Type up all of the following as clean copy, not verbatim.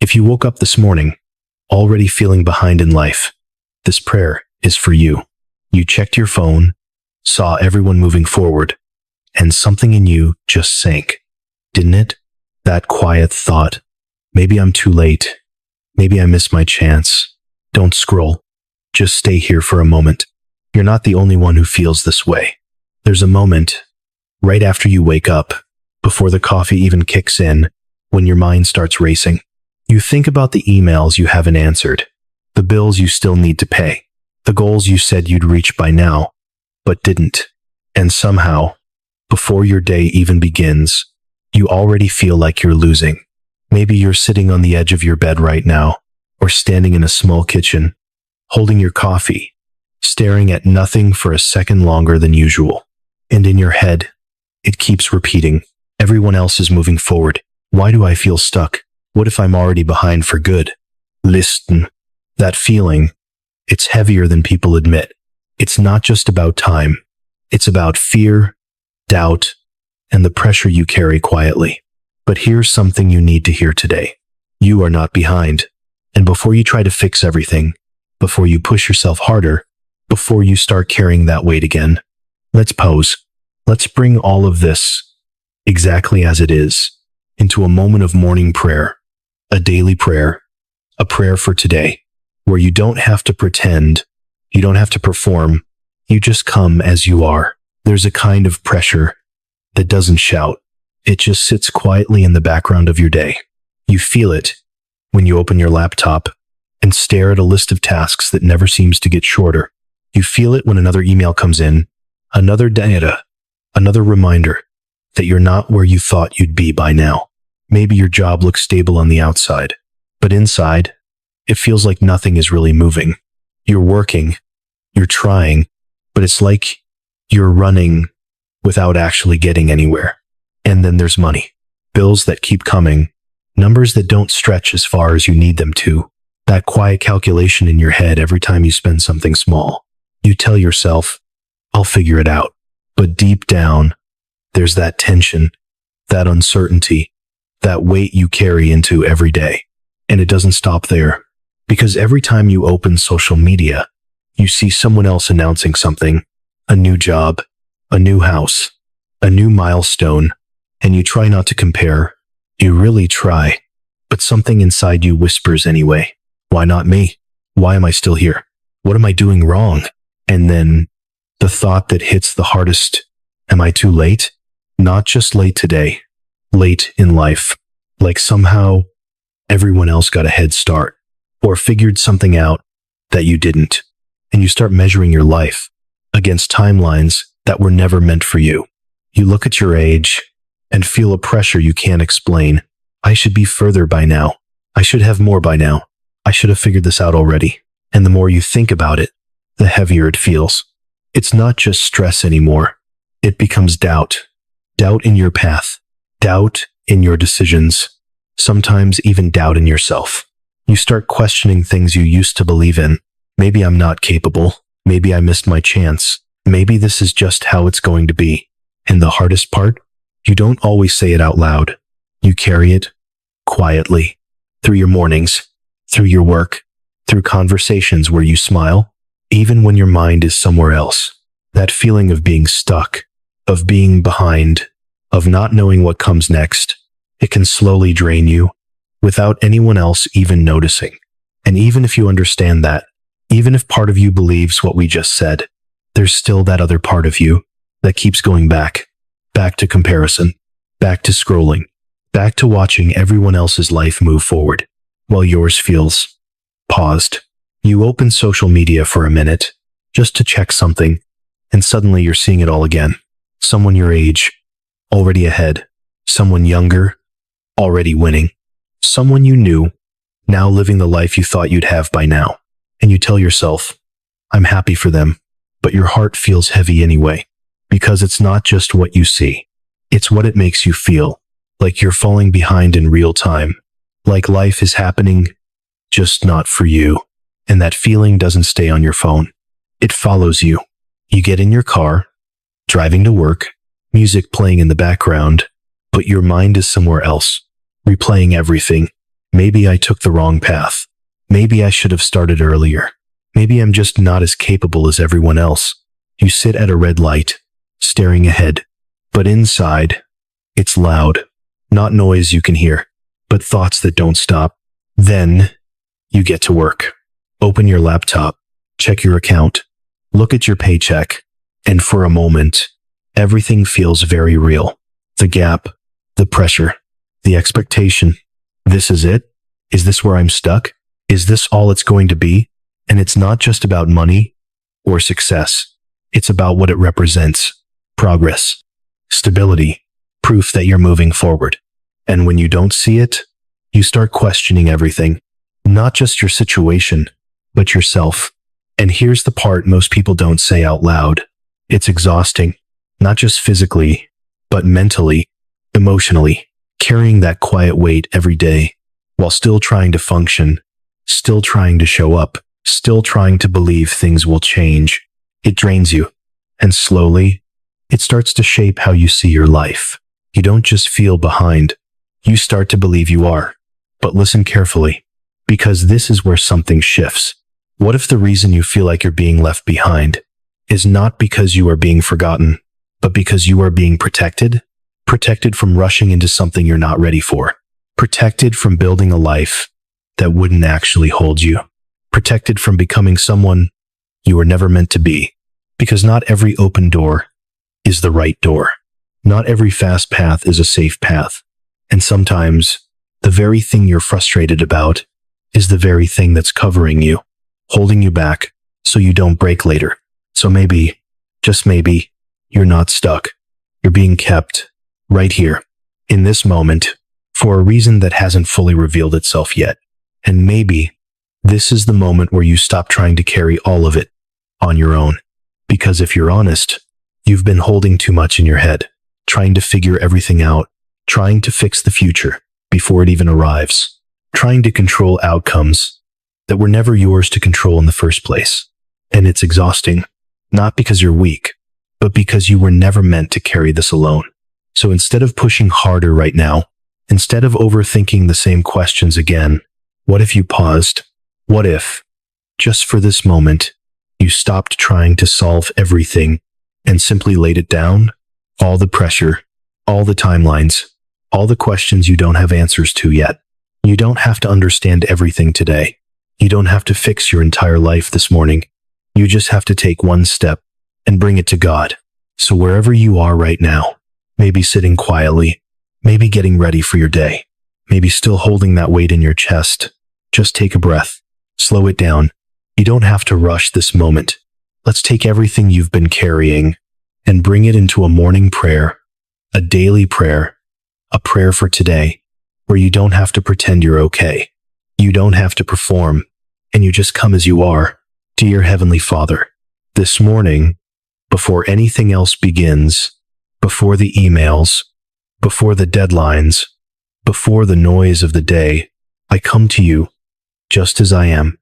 If you woke up this morning already feeling behind in life, this prayer is for you. You checked your phone, saw everyone moving forward, and something in you just sank, didn't it? That quiet thought, maybe I'm too late. Maybe I missed my chance. Don't scroll. Just stay here for a moment. You're not the only one who feels this way. There's a moment right after you wake up, before the coffee even kicks in, when your mind starts racing. You think about the emails you haven't answered, the bills you still need to pay, the goals you said you'd reach by now, but didn't. And somehow, before your day even begins, you already feel like you're losing. Maybe you're sitting on the edge of your bed right now, or standing in a small kitchen, holding your coffee, staring at nothing for a second longer than usual. And in your head, it keeps repeating, everyone else is moving forward. Why do I feel stuck? What if I'm already behind for good? Listen, that feeling, it's heavier than people admit. It's not just about time. It's about fear, doubt, and the pressure you carry quietly. But here's something you need to hear today. You are not behind. And before you try to fix everything, before you push yourself harder, before you start carrying that weight again, let's pause. Let's bring all of this, exactly as it is, into a moment of morning prayer, a daily prayer, a prayer for today, where you don't have to pretend, you don't have to perform, you just come as you are. There's a kind of pressure that doesn't shout. It just sits quietly in the background of your day. You feel it when you open your laptop and stare at a list of tasks that never seems to get shorter. You feel it when another email comes in, another data, another reminder that you're not where you thought you'd be by now. Maybe your job looks stable on the outside, but inside, it feels like nothing is really moving. You're working, you're trying, but it's like you're running without actually getting anywhere. And then there's money, bills that keep coming, numbers that don't stretch as far as you need them to, that quiet calculation in your head every time you spend something small. You tell yourself, I'll figure it out. But deep down, there's that tension, that uncertainty, that weight you carry into every day. And it doesn't stop there, because every time you open social media, you see someone else announcing something, a new job, a new house, a new milestone, and you try not to compare. You really try, but something inside you whispers anyway. Why not me? Why am I still here? What am I doing wrong? And then the thought that hits the hardest, am I too late? Not just late today, late in life. Like somehow everyone else got a head start or figured something out that you didn't. And you start measuring your life against timelines that were never meant for you. You look at your age and feel a pressure you can't explain. I should be further by now. I should have more by now. I should have figured this out already. And the more you think about it, the heavier it feels. It's not just stress anymore. It becomes doubt. Doubt in your path. Doubt in your decisions. Sometimes even doubt in yourself. You start questioning things you used to believe in. Maybe I'm not capable. Maybe I missed my chance. Maybe this is just how it's going to be. And the hardest part? You don't always say it out loud. You carry it quietly through your mornings, through your work, through conversations where you smile, even when your mind is somewhere else. That feeling of being stuck, of being behind, of not knowing what comes next, it can slowly drain you without anyone else even noticing. And even if you understand that, even if part of you believes what we just said, there's still that other part of you that keeps going back to comparison, back to scrolling, back to watching everyone else's life move forward, while yours feels paused. You open social media for a minute, just to check something, and suddenly you're seeing it all again. Someone your age, already ahead. Someone younger, already winning. Someone you knew, now living the life you thought you'd have by now. And you tell yourself, I'm happy for them, but your heart feels heavy anyway. Because it's not just what you see. It's what it makes you feel. Like you're falling behind in real time. Like life is happening, just not for you. And that feeling doesn't stay on your phone. It follows you. You get in your car, driving to work, music playing in the background, but your mind is somewhere else, replaying everything. Maybe I took the wrong path. Maybe I should have started earlier. Maybe I'm just not as capable as everyone else. You sit at a red light, staring ahead. But inside, it's loud. Not noise you can hear, but thoughts that don't stop. Then, you get to work. Open your laptop, check your account, look at your paycheck, and for a moment, everything feels very real. The gap, the pressure, the expectation. This is it? Is this where I'm stuck? Is this all it's going to be? And it's not just about money or success. It's about what it represents. Progress, stability, proof that you're moving forward. And when you don't see it, you start questioning everything. Not just your situation, but yourself. And here's the part most people don't say out loud. It's exhausting, not just physically, but mentally, emotionally, carrying that quiet weight every day while still trying to function, still trying to show up, still trying to believe things will change. It drains you. And slowly, it starts to shape how you see your life. You don't just feel behind. You start to believe you are. But listen carefully, because this is where something shifts. What if the reason you feel like you're being left behind is not because you are being forgotten, but because you are being protected? Protected from rushing into something you're not ready for. Protected from building a life that wouldn't actually hold you. Protected from becoming someone you were never meant to be. Because not every open door is the right door. Not every fast path is a safe path. And sometimes, the very thing you're frustrated about is the very thing that's covering you, holding you back so you don't break later. So maybe, just maybe, you're not stuck. You're being kept right here, in this moment, for a reason that hasn't fully revealed itself yet. And maybe this is the moment where you stop trying to carry all of it on your own. Because if you're honest, you've been holding too much in your head, trying to figure everything out, trying to fix the future before it even arrives, trying to control outcomes that were never yours to control in the first place. And it's exhausting, not because you're weak, but because you were never meant to carry this alone. So instead of pushing harder right now, instead of overthinking the same questions again, what if you paused? What if, just for this moment, you stopped trying to solve everything and simply laid it down? All the pressure, all the timelines, all the questions you don't have answers to yet. You don't have to understand everything today. You don't have to fix your entire life this morning. You just have to take one step and bring it to God. So wherever you are right now, maybe sitting quietly, maybe getting ready for your day, maybe still holding that weight in your chest, just take a breath, slow it down. You don't have to rush this moment. Let's take everything you've been carrying and bring it into a morning prayer, a daily prayer, a prayer for today, where you don't have to pretend you're okay. You don't have to perform, and you just come as you are. Dear Heavenly Father, this morning, before anything else begins, before the emails, before the deadlines, before the noise of the day, I come to you just as I am.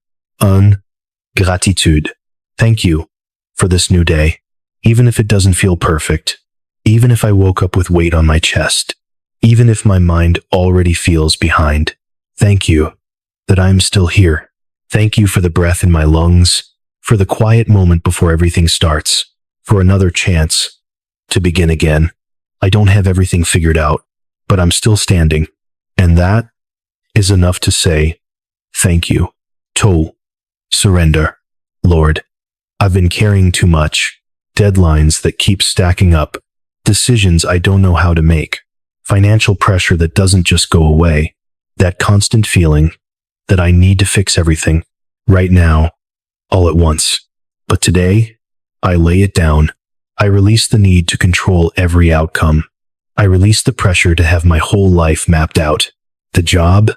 Gratitude. Thank you for this new day. Even if it doesn't feel perfect, even if I woke up with weight on my chest, even if my mind already feels behind, thank you that I'm still here. Thank you for the breath in my lungs, for the quiet moment before everything starts, for another chance to begin again. I don't have everything figured out, but I'm still standing. And that is enough to say, thank you. Toll. Surrender. Lord, I've been carrying too much. Deadlines that keep stacking up. Decisions I don't know how to make. Financial pressure that doesn't just go away. That constant feeling that I need to fix everything right now, all at once. But today, I lay it down. I release the need to control every outcome. I release the pressure to have my whole life mapped out. The job,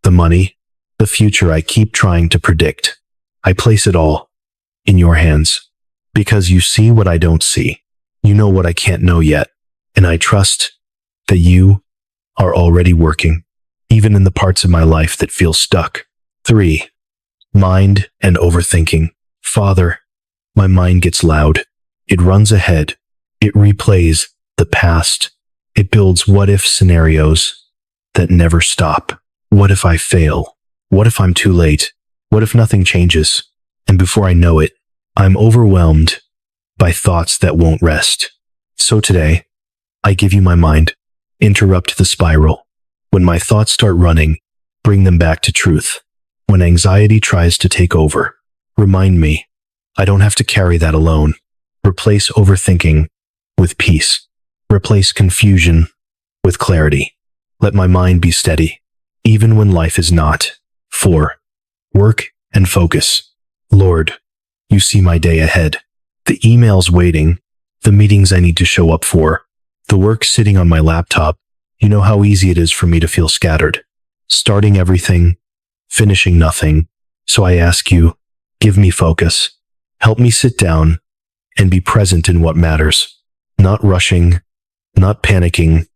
the money, the future I keep trying to predict. I place it all in your hands. Because you see what I don't see. You know what I can't know yet. And I trust that you are already working, even in the parts of my life that feel stuck. 3. Mind and overthinking. Father, my mind gets loud. It runs ahead. It replays the past. It builds what-if scenarios that never stop. What if I fail? What if I'm too late? What if nothing changes? And before I know it, I'm overwhelmed by thoughts that won't rest. So today, I give you my mind. Interrupt the spiral. When my thoughts start running, bring them back to truth. When anxiety tries to take over, remind me, I don't have to carry that alone. Replace overthinking with peace. Replace confusion with clarity. Let my mind be steady, even when life is not. 4. Work and focus. Lord, you see my day ahead. The emails waiting, the meetings I need to show up for, the work sitting on my laptop. You know how easy it is for me to feel scattered, starting everything, finishing nothing. So I ask you, give me focus. Help me sit down and be present in what matters. Not rushing, not panicking,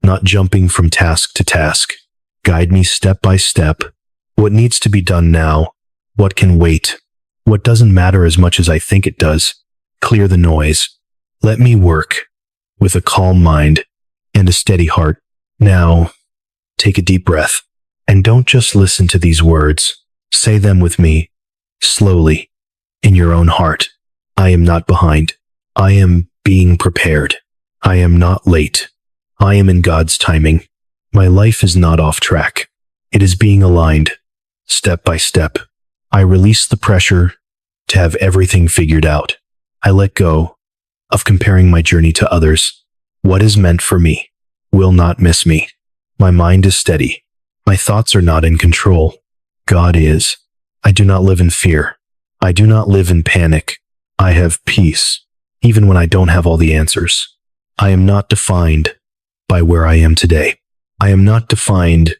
not jumping from task to task. Guide me step by step. What needs to be done now? What can wait? What doesn't matter as much as I think it does? Clear the noise. Let me work with a calm mind and a steady heart. Now, take a deep breath, and don't just listen to these words. Say them with me, slowly, in your own heart. I am not behind. I am being prepared. I am not late. I am in God's timing. My life is not off track. It is being aligned, step by step. I release the pressure to have everything figured out. I let go of comparing my journey to others. What is meant for me will not miss me. My mind is steady. My thoughts are not in control. God is. I do not live in fear. I do not live in panic. I have peace, even when I don't have all the answers. I am not defined by where I am today. I am not defined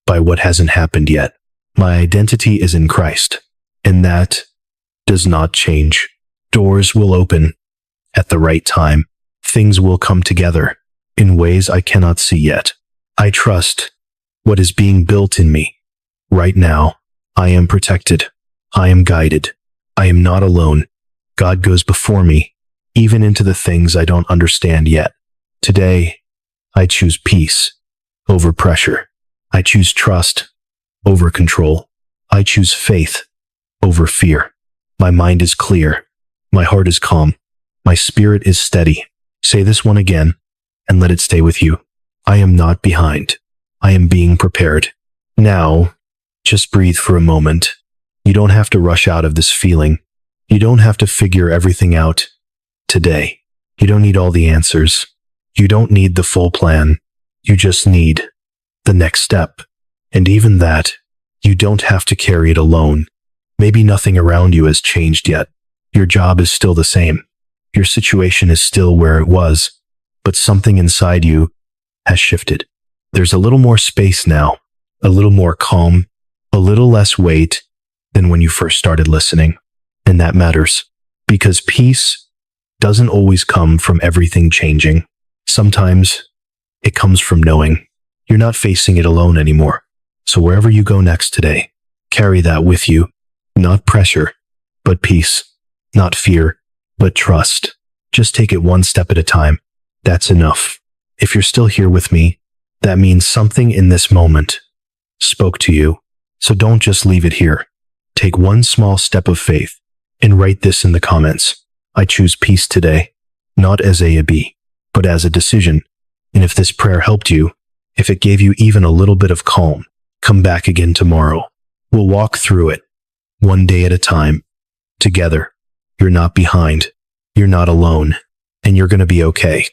by what hasn't happened yet. My identity is in Christ, and that does not change. Doors will open at the right time. Things will come together in ways I cannot see yet. I trust what is being built in me. Right now, I am protected. I am guided. I am not alone. God goes before me, even into the things I don't understand yet. Today, I choose peace over pressure. I choose trust over control. I choose faith over fear. My mind is clear. My heart is calm. My spirit is steady. Say this one again and let it stay with you. I am not behind. I am being prepared. Now, just breathe for a moment. You don't have to rush out of this feeling. You don't have to figure everything out today. You don't need all the answers. You don't need the full plan. You just need the next step. And even that, you don't have to carry it alone. Maybe nothing around you has changed yet. Your job is still the same. Your situation is still where it was, but something inside you has shifted. There's a little more space now, a little more calm, a little less weight than when you first started listening. And that matters, because peace doesn't always come from everything changing. Sometimes it comes from knowing you're not facing it alone anymore. So wherever you go next today, carry that with you. Not pressure, but peace. Not fear, but trust. Just take it one step at a time. That's enough. If you're still here with me, that means something in this moment spoke to you. So don't just leave it here. Take one small step of faith and write this in the comments. I choose peace today, not as A or B, but as a decision. And if this prayer helped you, if it gave you even a little bit of calm, come back again tomorrow. We'll walk through it, one day at a time, together. You're not behind. You're not alone. And you're going to be okay.